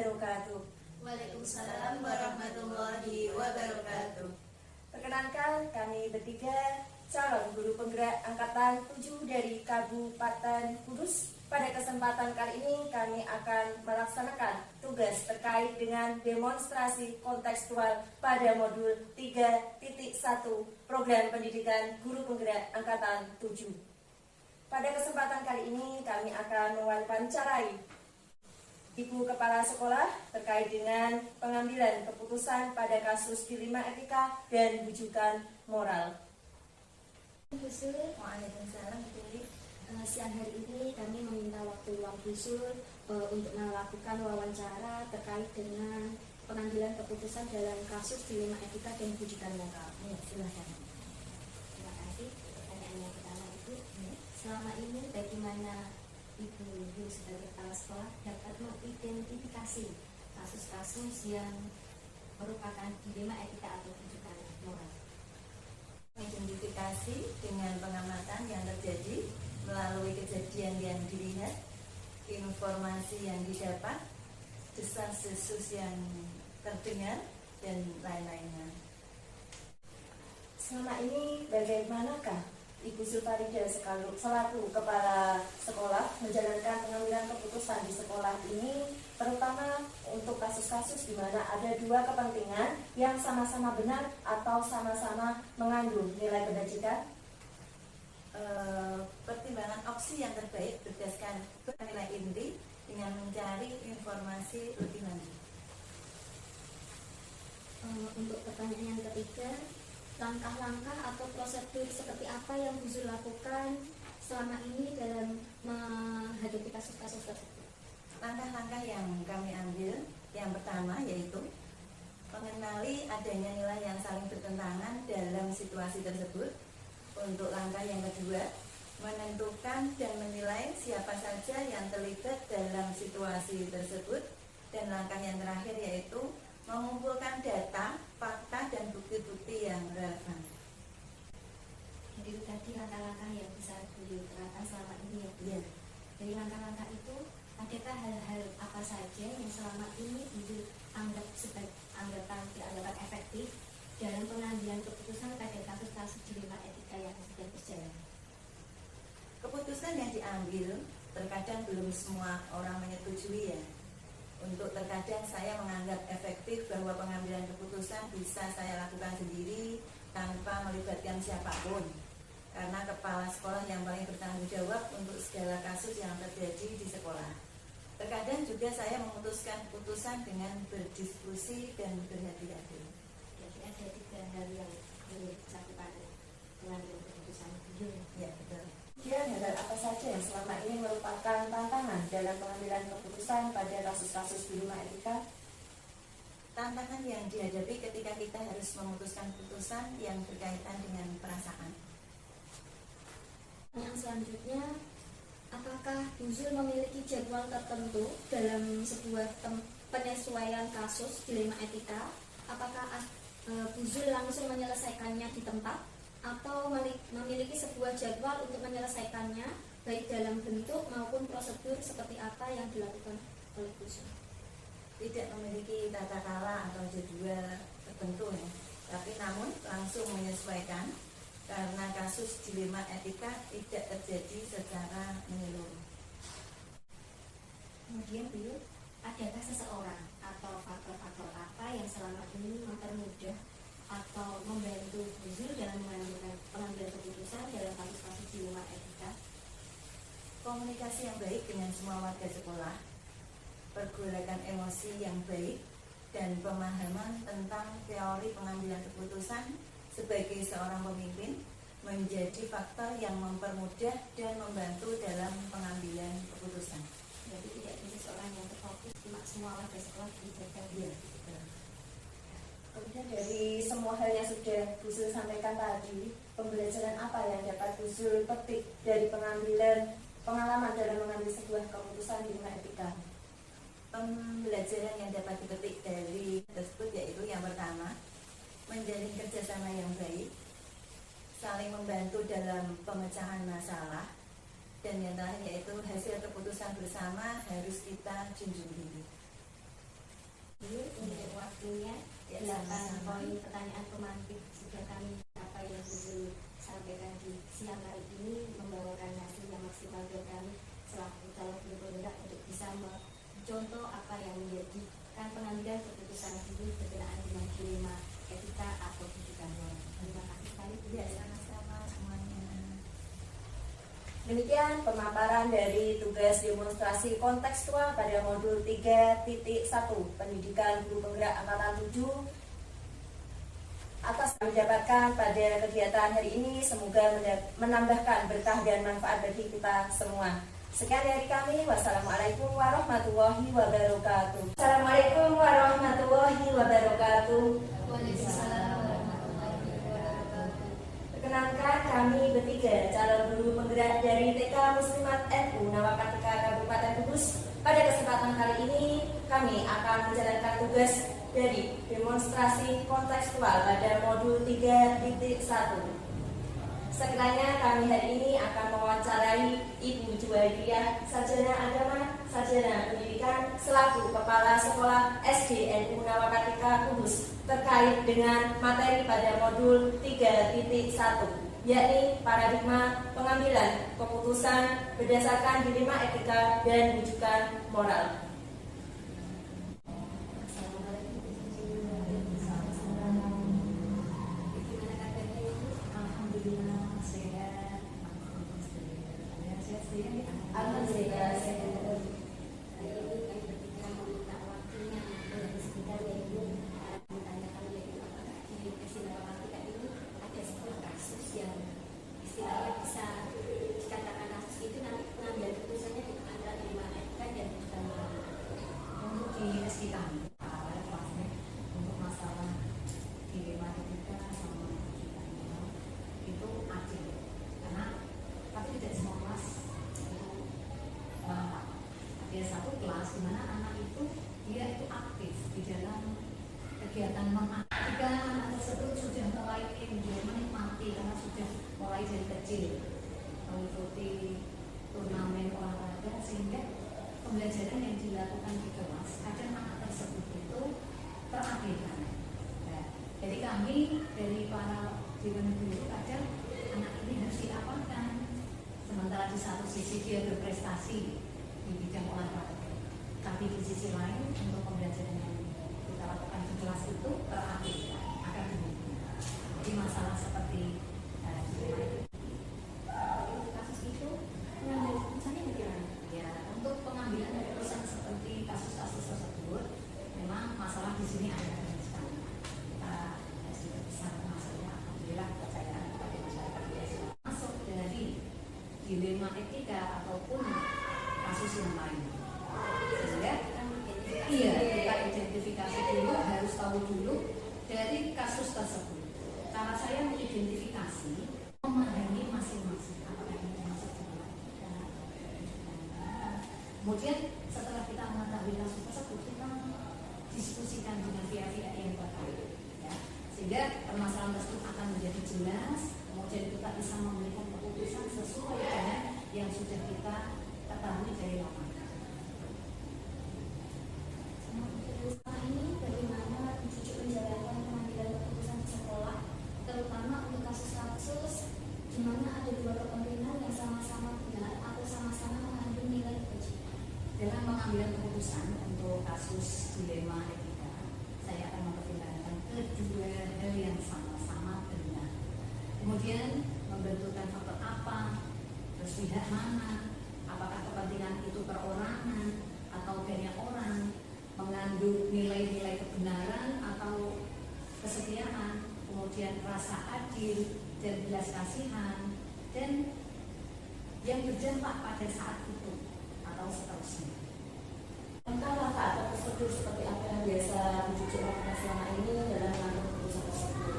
wabarakatuh. Waalaikumsalam warahmatullahi wabarakatuh. Perkenalkan, kami bertiga calon guru penggerak angkatan 7 dari Kabupaten Kudus. Pada kesempatan kali ini kami akan melaksanakan tugas terkait dengan demonstrasi kontekstual pada modul 3.1 program pendidikan guru penggerak angkatan 7. Pada kesempatan kali ini kami akan mewawancarai Ibu Kepala Sekolah terkait dengan pengambilan keputusan pada kasus dilema etika dan rujukan moral. Waalaikumsalam. Siang hari ini kami meminta waktu luang Busul untuk melakukan wawancara terkait dengan pengambilan keputusan dalam kasus dilema etika dan rujukan moral. Silakan. Terima kasih. Pertanyaan yang pertama Ibu, selama ini bagaimana Ibu sebagai kepala sekolah dapat mengidentifikasi kasus-kasus yang merupakan dilema etika atau rujukan moral? Identifikasi dengan pengamatan yang terjadi melalui kejadian yang dilihat, informasi yang didapat, desas-desus yang terdengar, dan lain-lainnya. Selama ini bagaimanakah Ibu Zulfarida selaku Kepala Sekolah menjalankan pengambilan keputusan di sekolah ini, terutama untuk kasus-kasus di mana ada dua kepentingan yang sama-sama benar atau sama-sama mengandung nilai kebajikan? Pertimbangan opsi yang terbaik berdasarkan nilai inti dengan mencari informasi lebih lanjut. Untuk pertanyaan yang ketiga, langkah-langkah atau prosedur seperti apa yang Bu Zul lakukan selama ini dalam menghadapi kasus-kasus tersebut? Langkah-langkah yang kami ambil, yang pertama yaitu mengenali adanya nilai yang saling bertentangan dalam situasi tersebut. Untuk langkah yang kedua, menentukan dan menilai siapa saja yang terlibat dalam situasi tersebut. Dan langkah yang terakhir yaitu mengumpulkan data, fakta, dan bukti-bukti yang relevan. Jadi tadi langkah-langkah yang bisa diterapkan selama ini ya. Dari langkah-langkah itu, adakah hal-hal apa saja yang selama ini dianggap dianggap efektif dalam pengambilan keputusan pada kasus-kasus dilema etika yang sedang berjalan? Keputusan yang diambil terkadang belum semua orang menyetujui ya. Untuk terkadang saya menganggap efektif bahwa pengambilan keputusan bisa saya lakukan sendiri tanpa melibatkan siapapun. Karena kepala sekolah yang paling bertanggung jawab untuk segala kasus yang terjadi di sekolah. Terkadang juga saya memutuskan keputusan dengan berdiskusi dan berhati-hati. Jadi ada tiga hal yang dilakukan pengambilan keputusan. Ya, betul. Hal apa saja yang selama ini merupakan tantangan dalam pengambilan keputusan pada kasus-kasus dilema etika? Tantangan yang dihadapi ketika kita harus memutuskan keputusan yang berkaitan dengan perasaan. Yang selanjutnya, apakah Bu Zul memiliki jadwal tertentu dalam sebuah penyesuaian kasus dilema etika? Apakah Bu Zul langsung menyelesaikannya di tempat atau memiliki sebuah jadwal untuk menyelesaikannya baik dalam bentuk maupun prosedur seperti apa yang dilakukan oleh Bu Zul? Tidak memiliki tata cara atau jadwal tertentu ya, tapi namun langsung menyesuaikan karena kasus dilema etika tidak terjadi secara menyeluruh. Kemudian Bu, adakah seseorang atau faktor-faktor apa yang selama ini mempermudah atau membantu Bu Zul dalam pengambilan keputusan dalam kasus-kasus dilema etika? Komunikasi yang baik dengan semua warga sekolah, pergolakan emosi yang baik, dan pemahaman tentang teori pengambilan keputusan sebagai seorang pemimpin menjadi faktor yang mempermudah dan membantu dalam pengambilan keputusan. Jadi tidak ada seseorang yang terfokus, cuma semua warga sekolah dilibatkan. Iya. Kemudian dari semua hal yang sudah Bu Zul sampaikan tadi, pembelajaran apa yang dapat Bu Zul petik dari pengalaman dalam mengambil sebuah keputusan dilema etika? Pembelajaran yang dapat dipetik dari tersebut yaitu yang pertama, menjalin kerjasama yang baik, saling membantu dalam pemecahan masalah, dan yang terakhir yaitu hasil keputusan bersama harus kita junjung tinggi. Untuk waktunya, Ya, 8 sama-sama. poin pertanyaan pemantik sudah kami apa yang Ibu sampaikan di siang hari ini membawakan hasil yang maksimal buat kami selaku calon guru penggerak untuk bisa mencontoh apa yang menjadikan pengambilan keputusan ini berkenaan dengan dilema etika atau rujukan moral. Terima kasih sekali. Ya, sama-sama semuanya. Demikian pemaparan dari tugas demonstrasi kontekstual pada modul 3.1 Pendidikan Guru Penggerak Angkatan 7 atas yang didapatkan pada kegiatan hari ini. Semoga menambahkan berkah dan manfaat bagi kita semua. Sekian dari kami. Wassalamualaikum warahmatullahi wabarakatuh. Assalamualaikum warahmatullahi wabarakatuh. Waalaikumsalam warahmatullahi wabarakatuh. Perkenalkan kami bertiga calon guru penggerak dari TK Muslimat NU Nawakatika Kabupaten Kudus. Pada kesempatan kali ini kami akan menjalankan tugas dari demonstrasi kontekstual pada modul 3.1. Sekiranya kami hari ini akan mewawancarai Ibu Juwairiyah, Sarjana Agama, Sarjana Pendidikan, selaku Kepala Sekolah SD NU Nawakatika Kudus terkait dengan materi pada modul 3.1, yakni paradigma pengambilan keputusan berdasarkan dilema etika dan rujukan moral. Alhamdulillah sehat. Alhamdulillah. Hari ini kami bertiga meminta waktunya untuk sebentar yaitu menanyakan yaitu apakah di kesinambungan ini ada sebuah kasus yang istilahnya bisa dikatakan kasus itu nanti pengambilan keputusannya di antara dilema etika dan rujukan moral. Untuk di SK kami kelasnya untuk masalah dilema etika sama rujukan moral itu adil, karena tapi tidak semua kelas itu ada satu kelas di mana anak itu dia itu aktif di dalam kegiatan ketika anak tersebut sudah mulai menikmati karena sudah mulai dari kecil mengikuti turnamen olahraga, sehingga pembelajaran yang dilakukan di kelas kadang anak tersebut itu terabaikan. Nah, jadi kami dari para dewan guru kadang anak ini harus diapakan, sementara di satu sisi dia berprestasi di bidang olahraga, tapi di sisi lain untuk pembelajaran yang kita lakukan di kelas itu terabaikan, akan demikian. Jadi masalah seperti Untuk kasus itu pengambilan keputusannya bagaimana? ya, untuk pengambilan keputusan seperti kasus-kasus tersebut memang masalah di sini ada sekali. Kita sudah besar masalahnya, alhamdulillah kepercayaan kepada masyarakat biasa masuk dari dilema etika ataupun kasus yang lain. Sehingga iya, kita identifikasi dulu, harus tahu dulu dari kasus tersebut. Cara saya mengidentifikasi, memahami masing-masing apakah ini termasuk dilema etika atau kemudian setelah kita mengetahui kasus tersebut, kita diskusikan dengan pihak-pihak yang terkait, ya, sehingga permasalahan tersebut akan menjadi jelas. Kemudian kita bisa memberikan keputusan sesuai dengan yang sudah kita ketahui dari lapangan. Selama ini bagaimana Cucu menjalankan pengambilan keputusan di sekolah, terutama untuk kasus-kasus di mana ada dua kepentingan yang sama-sama benar atau sama-sama mengandung nilai kebajikan. Dalam mengambil keputusan untuk kasus dilema etika, saya akan mempertimbangkan kedua hal yang sama-sama benar. Kemudian membentukkan faktor apa, terus pihak mana, apakah kepentingan itu perorangan atau banyak orang, mengandung nilai-nilai kebenaran atau kesetiaan, kemudian rasa adil dan belas kasihan, dan yang berdampak pada saat itu atau seterusnya. Langkah-langkah atau prosedur seperti apa yang biasa Cucu lakukan selama ini dalam mengambil keputusan tersebut?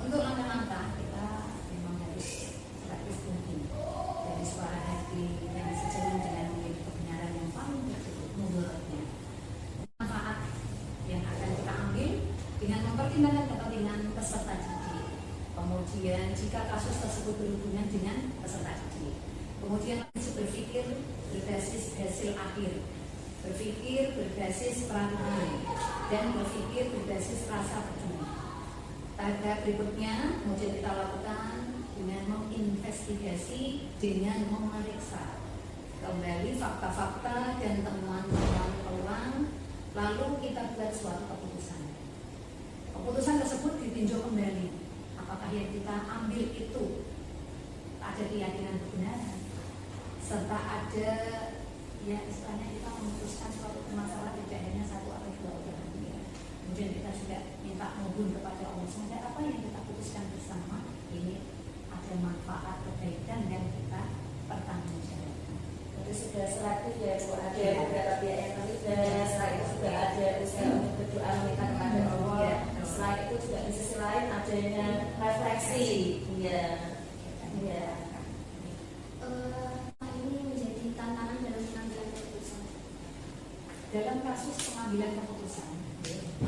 Untuk langkah-langkah kita memang harus praktis mungkin dari suara hati yang sejalan dengan menjadi kebenaran yang paling tertutup menurutnya. Manfaat yang akan kita ambil dengan mempertimbangkan kepentingan peserta didik. Kemudian jika kasus tersebut berhubungan dengan peserta didik, kemudian berpikir berbasis hasil akhir, berpikir berbasis peraturan, dan berpikir berbasis rasa peduli. Tahap berikutnya kemudian kita lakukan dengan menginvestigasi, dengan memeriksa kembali fakta-fakta dan temuan-temuan peluang, lalu kita buat suatu keputusan. Keputusan tersebut ditinjau kembali, apakah yang kita ambil itu ada keyakinan kebenaran, serta ada ya istilahnya kita memutuskan suatu permasalahan tidak hanya satu atau dua orang. Ya. Kemudian kita juga minta mohon kepada Allah semoga apa yang kita putuskan bersama ini ada manfaat kebaikan dan kita pertanggungjawabkan. Itu sudah selektif ya Bu, ada beberapa pihak yang terlibat, setelah itu juga ada usaha untuk berdoa meminta kepada Allah, setelah itu juga di sisi lain adanya refleksi. Iya. Iya. Ini menjadi tantangan dalam pengambilan keputusan. Dalam kasus pengambilan keputusan,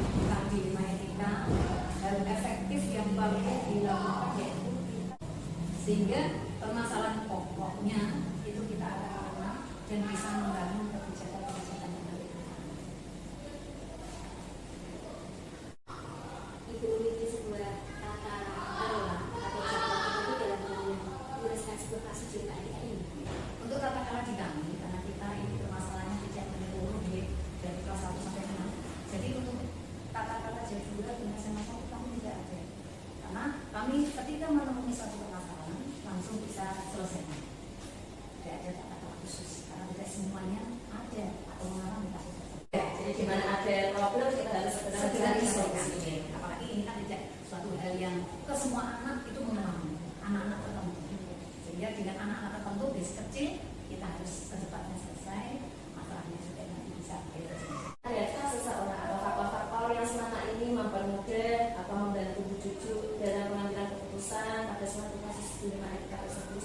kami di etika harus efektif yang paling dilakukan yaitu sehingga permasalahan pokoknya itu kita akan kenal dan bisa membangun kebijakan-kebijakan yang lebih baik. Ibu memiliki sebuah tata kelola atau jadwal tertentu dalam menyelesaikan sebuah kasus di etika ini. Untuk tata kelola di kami, karena kita ini permasalahannya tidak menyeluruh dari kelas 1 sampai 6. Jadi untuk tata kelola jadi bulat dengan sama-sama kami tidak ada. Karena kami ketika menemui suatu permasalahan langsung bisa selesaikan. Tidak ada tata kelola khusus karena tidak semuanya ada atau mengalami kasus tersebut. Jadi di mana ada problem kita harus segera solusinya. Apalagi ini kan tidak suatu hal yang ke semua anak itu mengalami anak-anak tertentu. Sehingga dengan anak-anak tertentu base kecil kita harus secepatnya selesai masalahnya supaya nanti bisa beres. Adakah seseorang atau faktor-faktor yang selama ini mempermudah atau membantu Bu Cucu dalam pengambilan keputusan pada suatu kasus dilema etika tersebut?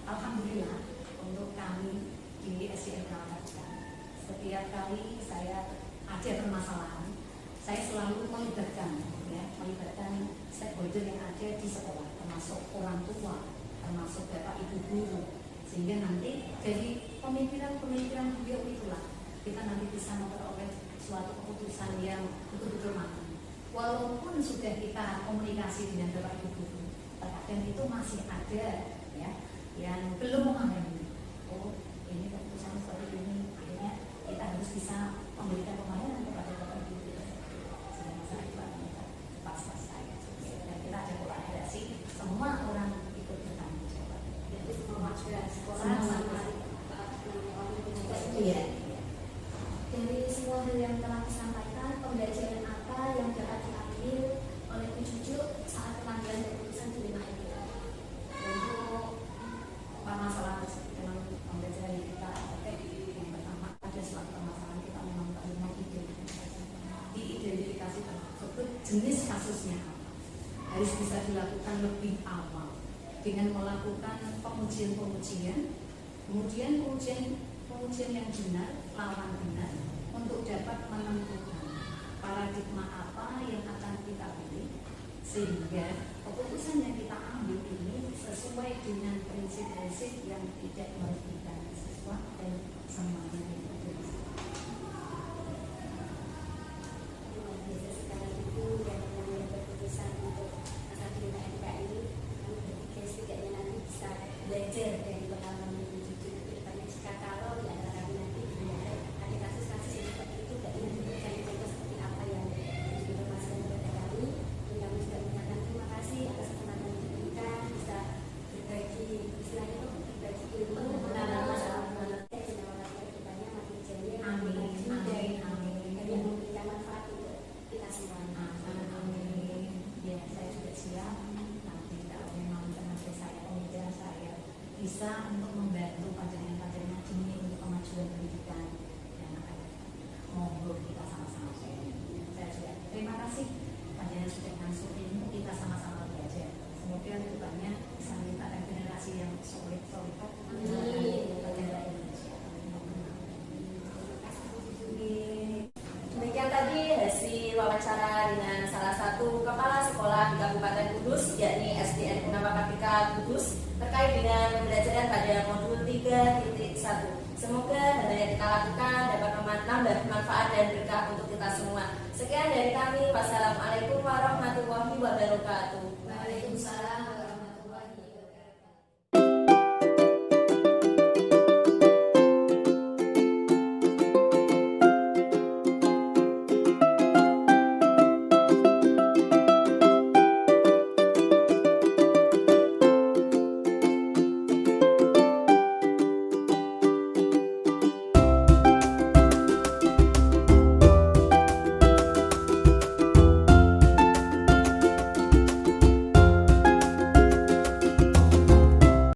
Alhamdulillah untuk kami di SDN Kalimantan, setiap kali saya ada permasalahan, saya selalu melibatkan stakeholder yang ada di sekolah, termasuk orang tua, termasuk bapak ibu guru, sehingga nanti dari pemikiran beliau itulah kita nanti bisa memperoleh suatu keputusan yang betul-betul matang. Walaupun sudah kita komunikasi dengan bapak ibu guru, terkadang itu masih ada ya yang belum memahami. Oh, ini keputusan seperti ini, akhirnya kita harus bisa memberikan pemahaman kepada bapak ibu guru. Sehingga saya minta pas-pas saya. Dan kita ada kolaborasi, semua orang ikut bertanggung jawab. Jadi semua sekolah Sama-sama. Iya. Dari semua hal yang telah disampaikan, pembelajaran apa yang dapat diambil oleh Bu Cucu saat pengambilan keputusan dilema etika? Untuk masalah dengan pembelajaran yang kita pakai yang pertama ada suatu permasalahan kita memang perlu diidentifikasi tersebut jenis kasusnya apa harus bisa dilakukan lebih awal dengan melakukan pengujian kemudian pengujian yang benar lawan benar untuk dapat menentukan paradigma apa yang akan kita pilih sehingga keputusan yang kita ambil ini sesuai dengan prinsip-prinsip yang tidak merugikan siswa dan semuanya yang ada. Luar biasa sekali Ibu yang mengambil keputusan untuk masalah dilema etika ini. Kami berpikir setidaknya nanti bisa belajar dari pengalaman Bu Cucu ke depannya. Jika kalau di antara kami nanti ada kasus-kasus yang seperti itu, tidak ingin contoh seperti apa yang diinformasikan kepada kami. Dan kami juga mengucapkan terima kasih atas kesempatan yang diberikan bisa berbagi istilahnya itu berbagi ilmu mengenai masalah kedepannya makin jaya, makin maju dan yang memberikan manfaat untuk kita semuanya. Amin. Ya, saya juga siap nanti kalau memang tenaga saya pemuda saya bisa untuk membantu panjenengan demi untuk kemajuan pendidikan yang akan datang. Monggo kita sama-sama sharing. Saya juga terima kasih panjenengan sudah langsung ilmu kita sama-sama belajar. Semoga kedepannya bisa menciptakan generasi yang solid. Negara Indonesia. Demikian tadi hasil wawancara dengan salah satu kepala sekolah di Kabupaten Kudus, yakni SDN Gunawakatika Kudus, terkait dengan pembelajaran pada modul 3.1. Semoga hal yang kita lakukan dapat menambah manfaat dan berkah untuk kita semua. Sekian dari kami. Wassalamualaikum warahmatullahi wabarakatuh. Waalaikumsalam.